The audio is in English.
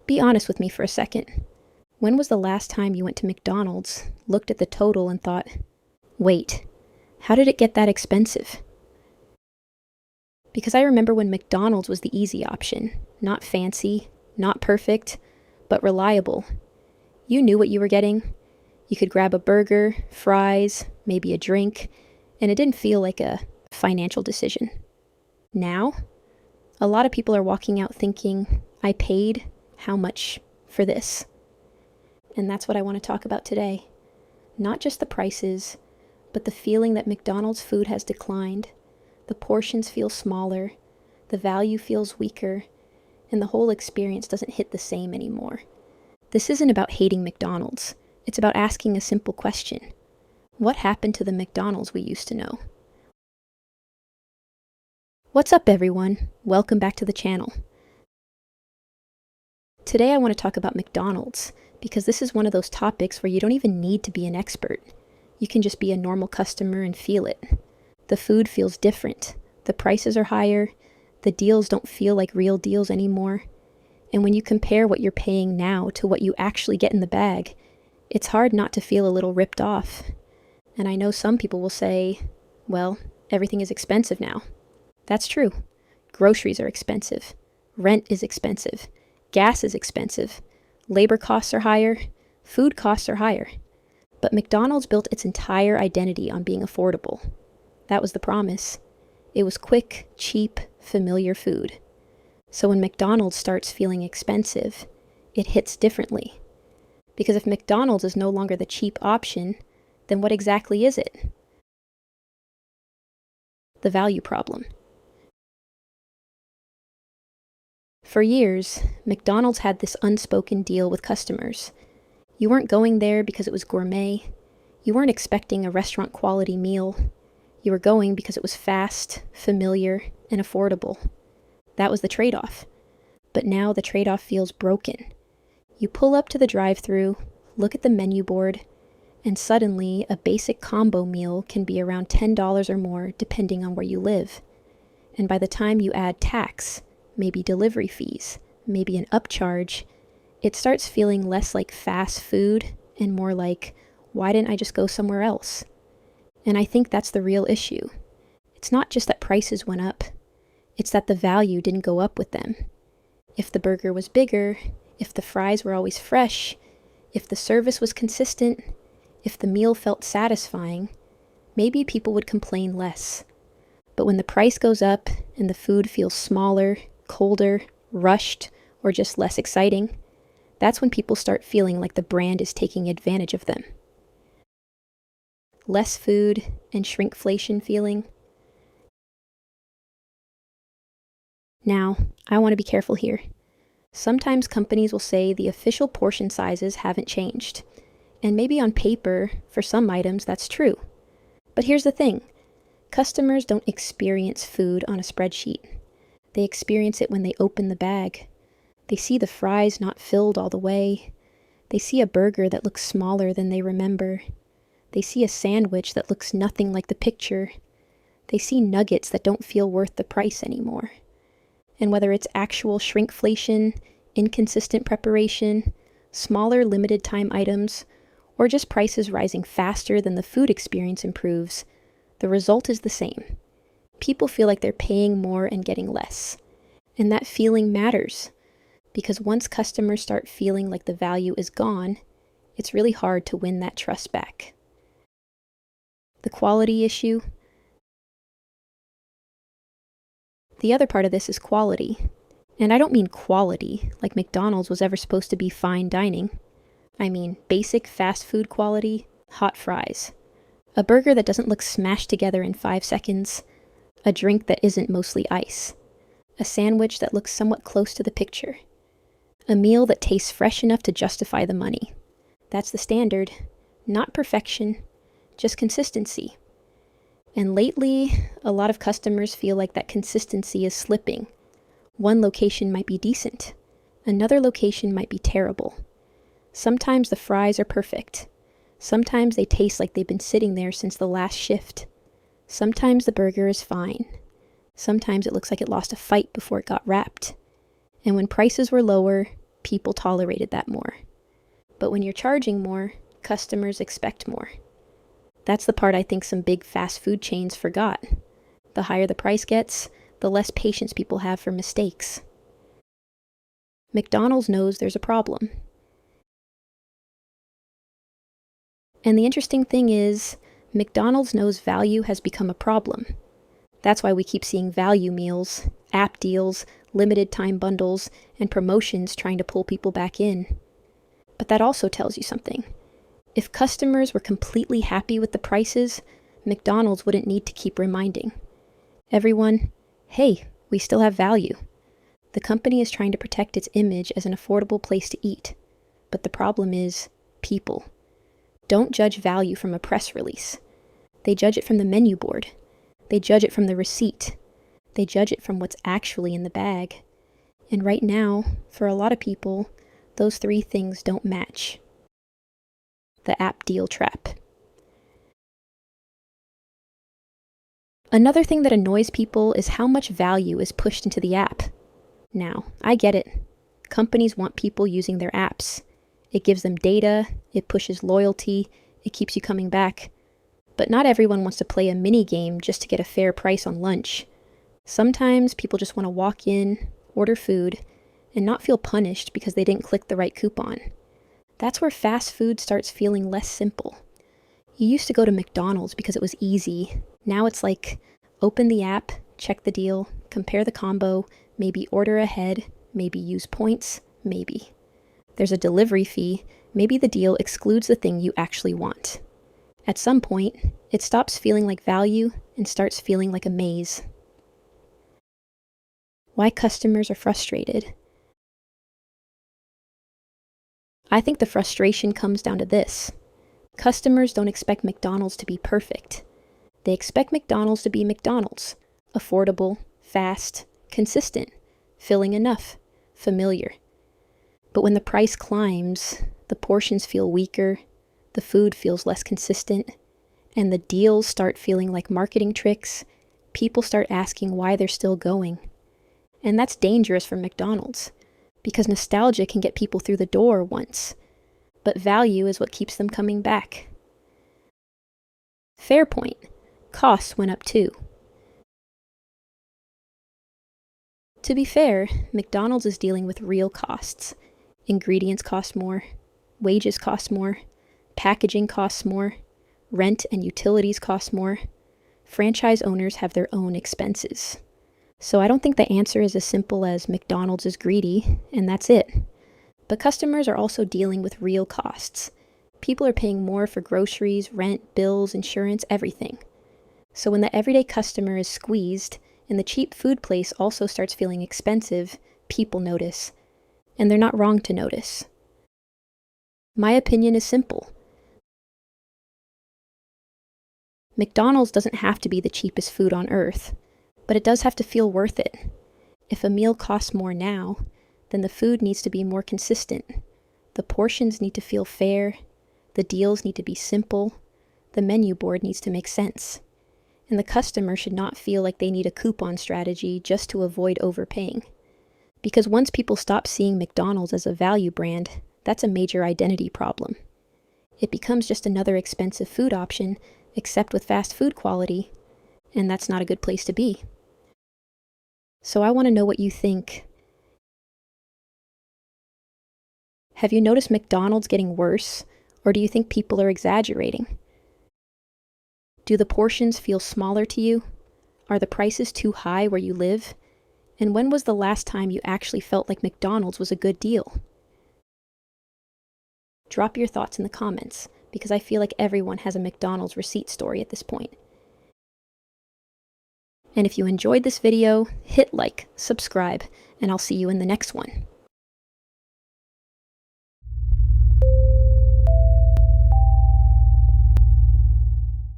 Be honest with me for a second. When was the last time you went to McDonald's, looked at the total, and thought, wait, how did it get that expensive? Because I remember when McDonald's was the easy option. Not fancy, not perfect, but reliable. You knew what you were getting. You could grab a burger, fries, maybe a drink, and it didn't feel like a financial decision. Now, a lot of people are walking out thinking, I paid how much for this? And that's what I want to talk about today. Not just the prices, but the feeling that McDonald's food has declined. The portions feel smaller, the value feels weaker, and the whole experience doesn't hit the same anymore. This isn't about hating McDonald's. It's about asking a simple question. What happened to the McDonald's we used to know? What's up, everyone? Welcome back to the channel. Today I want to talk about McDonald's because this is one of those topics where you don't even need to be an expert. You can just be a normal customer and feel it. The food feels different. The prices are higher. The deals don't feel like real deals anymore. And when you compare what you're paying now to what you actually get in the bag, it's hard not to feel a little ripped off. And I know some people will say, well, everything is expensive now. That's true. Groceries are expensive. Rent is expensive. Gas is expensive. Labor costs are higher. Food costs are higher. But McDonald's built its entire identity on being affordable. That was the promise. It was quick, cheap, familiar food. So when McDonald's starts feeling expensive, it hits differently. Because if McDonald's is no longer the cheap option, then what exactly is it? The value problem. For years, McDonald's had this unspoken deal with customers. You weren't going there because it was gourmet. You weren't expecting a restaurant-quality meal. You were going because it was fast, familiar, and affordable. That was the trade-off. But now the trade-off feels broken. You pull up to the drive-thru, look at the menu board, and suddenly a basic combo meal can be around $10 or more depending on where you live. And by the time you add tax, maybe delivery fees, maybe an upcharge, it starts feeling less like fast food and more like, why didn't I just go somewhere else? And I think that's the real issue. It's not just that prices went up, it's that the value didn't go up with them. If the burger was bigger, if the fries were always fresh, if the service was consistent, if the meal felt satisfying, maybe people would complain less. But when the price goes up and the food feels smaller, colder, rushed, or just less exciting, that's when people start feeling like the brand is taking advantage of them. Less food and shrinkflation feeling. Now, I want to be careful here. Sometimes companies will say the official portion sizes haven't changed. And maybe on paper, for some items, that's true. But here's the thing. Customers don't experience food on a spreadsheet. They experience it when they open the bag. They see the fries not filled all the way. They see a burger that looks smaller than they remember. They see a sandwich that looks nothing like the picture. They see nuggets that don't feel worth the price anymore. And whether it's actual shrinkflation, inconsistent preparation, smaller limited time items, or just prices rising faster than the food experience improves, the result is the same. People feel like they're paying more and getting less. And that feeling matters, because once customers start feeling like the value is gone, it's really hard to win that trust back. The quality issue. The other part of this is quality. And I don't mean quality, like McDonald's was ever supposed to be fine dining. I mean basic fast food quality, hot fries. A burger that doesn't look smashed together in 5 seconds. A drink that isn't mostly ice. A sandwich that looks somewhat close to the picture. A meal that tastes fresh enough to justify the money. That's the standard. Not perfection, just consistency. And lately, a lot of customers feel like that consistency is slipping. One location might be decent. Another location might be terrible. Sometimes the fries are perfect. Sometimes they taste like they've been sitting there since the last shift. Sometimes the burger is fine. Sometimes it looks like it lost a fight before it got wrapped. And when prices were lower, people tolerated that more. But when you're charging more, customers expect more. That's the part I think some big fast food chains forgot. The higher the price gets, the less patience people have for mistakes. McDonald's knows there's a problem. And the interesting thing is, McDonald's knows value has become a problem. That's why we keep seeing value meals, app deals, limited time bundles, and promotions trying to pull people back in. But that also tells you something. If customers were completely happy with the prices, McDonald's wouldn't need to keep reminding everyone, hey, we still have value. The company is trying to protect its image as an affordable place to eat. But the problem is people. Don't judge value from a press release. They judge it from the menu board. They judge it from the receipt. They judge it from what's actually in the bag. And right now, for a lot of people, those three things don't match. The app deal trap. Another thing that annoys people is how much value is pushed into the app. Now, I get it. Companies want people using their apps. It gives them data, it pushes loyalty, it keeps you coming back. But not everyone wants to play a mini game just to get a fair price on lunch. Sometimes people just want to walk in, order food, and not feel punished because they didn't click the right coupon. That's where fast food starts feeling less simple. You used to go to McDonald's because it was easy. Now it's like, open the app, check the deal, compare the combo, maybe order ahead, maybe use points, maybe. There's a delivery fee, maybe the deal excludes the thing you actually want. At some point, it stops feeling like value and starts feeling like a maze. Why customers are frustrated. I think the frustration comes down to this. Customers don't expect McDonald's to be perfect. They expect McDonald's to be McDonald's. Affordable, fast, consistent, filling enough, familiar. But when the price climbs, the portions feel weaker, the food feels less consistent, and the deals start feeling like marketing tricks, people start asking why they're still going. And that's dangerous for McDonald's, because nostalgia can get people through the door once, but value is what keeps them coming back. Fair point. Costs went up too. To be fair, McDonald's is dealing with real costs. Ingredients cost more, wages cost more, packaging costs more, rent and utilities cost more. Franchise owners have their own expenses. So I don't think the answer is as simple as McDonald's is greedy, and that's it. But customers are also dealing with real costs. People are paying more for groceries, rent, bills, insurance, everything. So when the everyday customer is squeezed, and the cheap food place also starts feeling expensive, people notice. And they're not wrong to notice. My opinion is simple. McDonald's doesn't have to be the cheapest food on earth, but it does have to feel worth it. If a meal costs more now, then the food needs to be more consistent. The portions need to feel fair, the deals need to be simple, the menu board needs to make sense. And the customer should not feel like they need a coupon strategy just to avoid overpaying. Because once people stop seeing McDonald's as a value brand, that's a major identity problem. It becomes just another expensive food option, except with fast food quality, and that's not a good place to be. So I want to know what you think. Have you noticed McDonald's getting worse, or do you think people are exaggerating? Do the portions feel smaller to you? Are the prices too high where you live? And when was the last time you actually felt like McDonald's was a good deal? Drop your thoughts in the comments, because I feel like everyone has a McDonald's receipt story at this point. And if you enjoyed this video, hit like, subscribe, and I'll see you in the next one.